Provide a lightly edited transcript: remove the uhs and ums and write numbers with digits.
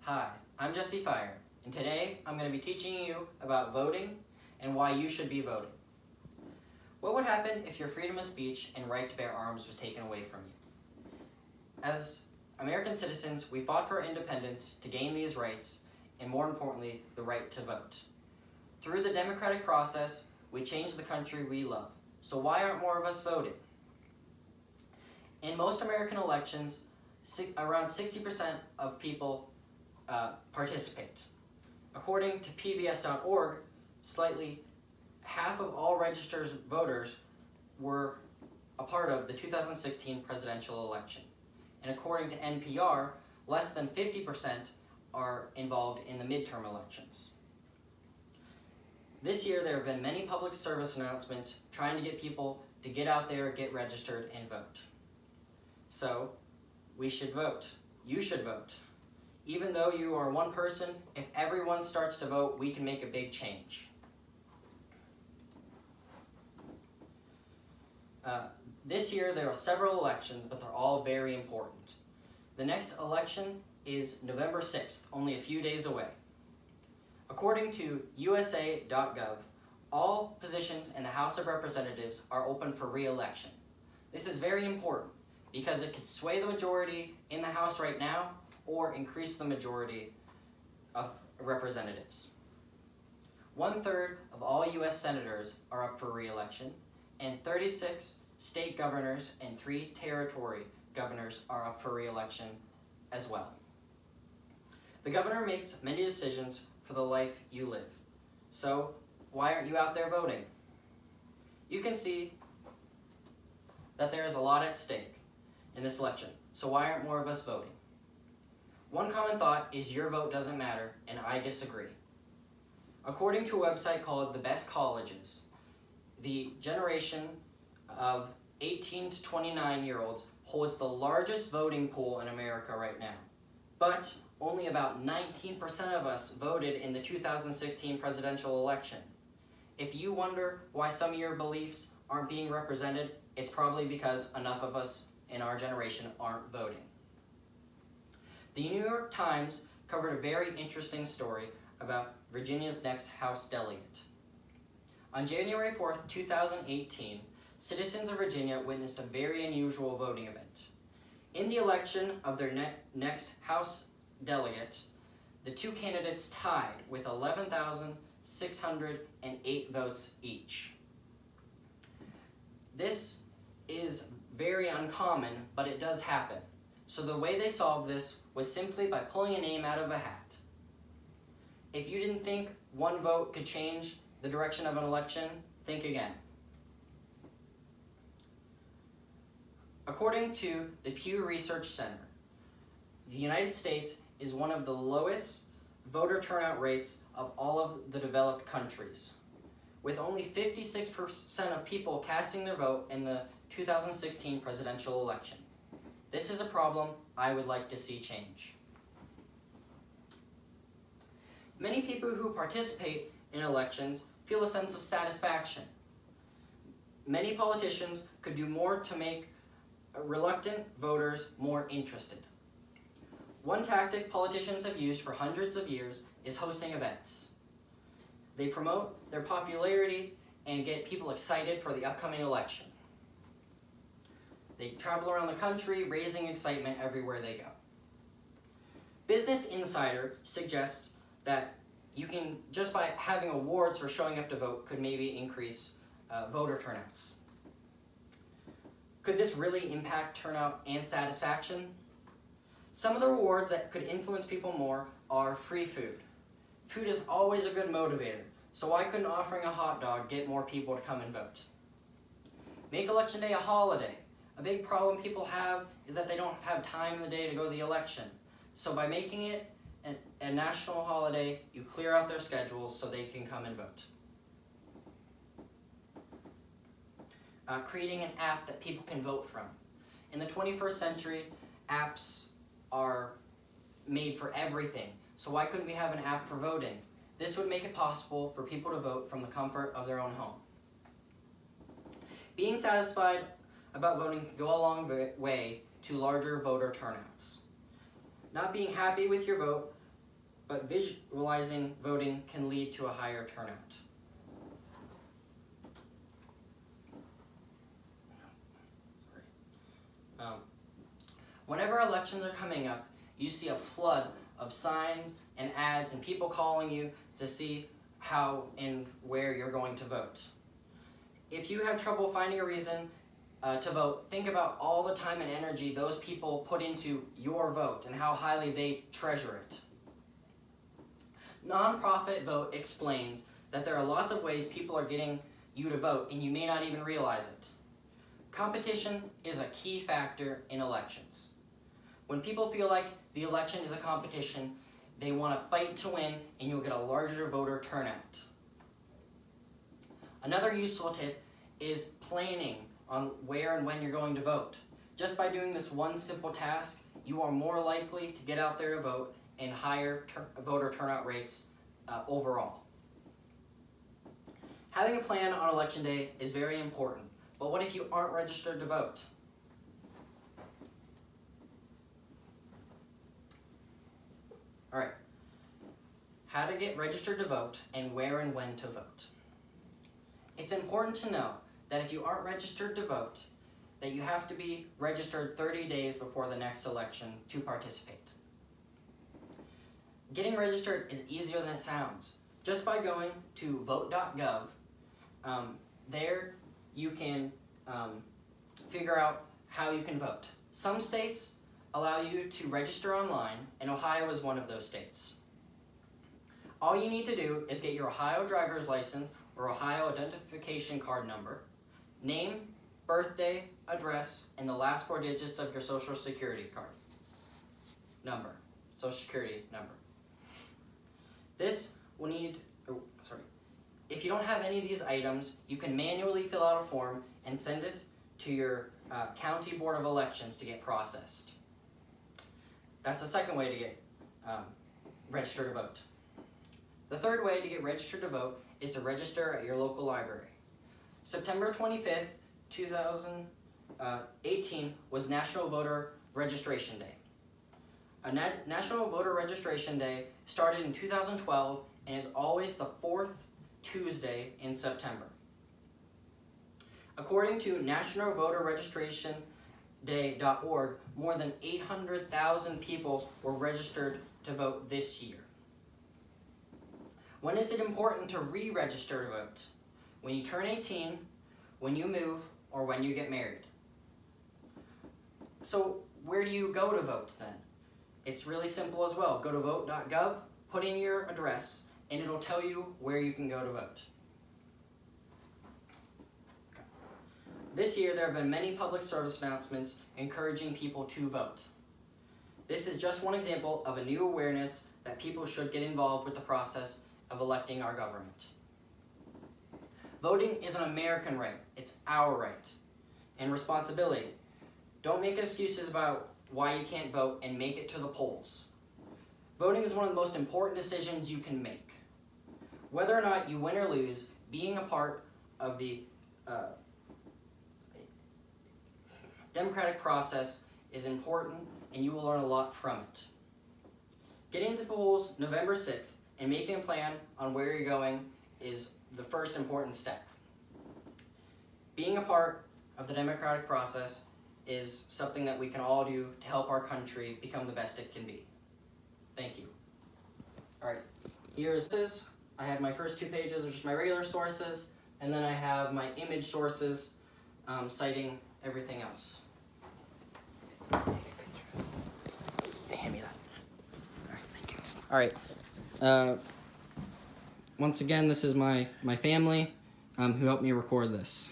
Hi, I'm Jesse Fire, and today I'm going to be teaching you about voting and why you should be voting. What would happen if your freedom of speech and right to bear arms was taken away from you? As American citizens, we fought for independence to gain these rights, and more importantly, the right to vote. Through the democratic process, we changed the country we love. So why aren't more of us voting? In most American elections, around 60% of people participate. According to PBS.org, slightly half of all registered voters were a part of the 2016 presidential election. And according to NPR, less than 50% are involved in the midterm elections. This year, there have been many public service announcements trying to get people to get out there, get registered, and vote. So, we should vote. You should vote. Even though you are one person, if everyone starts to vote, we can make a big change. This year, there are several elections, but they're all very important. The next election is November 6th, only a few days away. According to USA.gov, all positions in the House of Representatives are open for re-election. This is very important because it could sway the majority in the House right now or increase the majority of representatives. 1/3 of all U.S. senators are up for re-election, and 36 state governors and 3 territory governors are up for re-election as well. The governor makes many decisions for the life you live. So, why aren't you out there voting? You can see that there is a lot at stake in this election, so why aren't more of us voting? One common thought is your vote doesn't matter, and I disagree. According to a website called The Best Colleges, the generation of 18 to 29-year-olds holds the largest voting pool in America right now. But only about 19% of us voted in the 2016 presidential election. If you wonder why some of your beliefs aren't being represented, it's probably because enough of us in our generation aren't voting. The New York Times covered a very interesting story about Virginia's next House delegate. On January 4th, 2018, citizens of Virginia witnessed a very unusual voting event. In the election of their next House delegate, the two candidates tied with 11,608 votes each. This is very uncommon, but it does happen. So the way they solved this was simply by pulling a name out of a hat. If you didn't think one vote could change the direction of an election, think again. According to the Pew Research Center, the United States is one of the lowest voter turnout rates of all of the developed countries, with only 56% of people casting their vote in the 2016 presidential election. This is a problem I would like to see change. Many people who participate in elections feel a sense of satisfaction. Many politicians could do more to make reluctant voters more interested. One tactic politicians have used for hundreds of years is hosting events. They promote their popularity and get people excited for the upcoming election. They travel around the country, raising excitement everywhere they go. Business Insider suggests that you can, just by having awards for showing up to vote, could maybe increase voter turnouts. Could this really impact turnout and satisfaction? Some of the rewards that could influence people more are free food. Food is always a good motivator, so why couldn't offering a hot dog get more people to come and vote? Make Election Day a holiday. A big problem people have is that they don't have time in the day to go to the election. So by making it a national holiday, you clear out their schedules so they can come and vote. Creating an app that people can vote from. In the 21st century, apps are made for everything. So why couldn't we have an app for voting? This would make it possible for people to vote from the comfort of their own home. Being satisfied about voting can go a long way to larger voter turnouts. Not being happy with your vote but visualizing voting can lead to a higher turnout. Whenever elections are coming up, you see a flood of signs and ads and people calling you to see how and where you're going to vote. If you have trouble finding a reason to vote, think about all the time and energy those people put into your vote and how highly they treasure it. Nonprofit Vote explains that there are lots of ways people are getting you to vote and you may not even realize it. Competition is a key factor in elections. When people feel like the election is a competition, they want to fight to win and you'll get a larger voter turnout. Another useful tip is planning on where and when you're going to vote. Just by doing this one simple task, you are more likely to get out there to vote and higher voter turnout rates overall. Having a plan on election day is very important, but what if you aren't registered to vote? Alright, how to get registered to vote and where and when to vote. It's important to know that if you aren't registered to vote, that you have to be registered 30 days before the next election to participate. Getting registered is easier than it sounds. Just by going to vote.gov, there you can figure out how you can vote. Some states allow you to register online, and Ohio is one of those states. All you need to do is get your Ohio driver's license or Ohio identification card number, name, birthday, address, and the last 4 digits of your social security card number, social security number. This will need, if you don't have any of these items, you can manually fill out a form and send it to your County Board of Elections to get processed. That's the second way to get registered to vote. The third way to get registered to vote is to register at your local library. September 25th, 2018 was National Voter Registration Day. National Voter Registration Day started in 2012 and is always the 4th Tuesday in September. According to nationalvoterregistrationday.org, more than 800,000 people were registered to vote this year. When is it important to re-register to vote? When you turn 18, when you move, or when you get married. So where do you go to vote then? It's really simple as well. Go to vote.gov, put in your address, and it'll tell you where you can go to vote. This year, there have been many public service announcements encouraging people to vote. This is just one example of a new awareness that people should get involved with the process of electing our government. Voting is an American right. It's our right and responsibility. Don't make excuses about why you can't vote and make it to the polls. Voting is one of the most important decisions you can make. Whether or not you win or lose, being a part of the democratic process is important and you will learn a lot from it. Getting to the polls November 6th and making a plan on where you're going is the first important step. Being a part of the democratic process is something that we can all do to help our country become the best it can be. Thank you. Alright, here's this. I have my first 2 pages, are just my regular sources, and then I have my image sources citing everything else. Hand me that. Alright, thank you. Alright, once again, this is my family who helped me record this.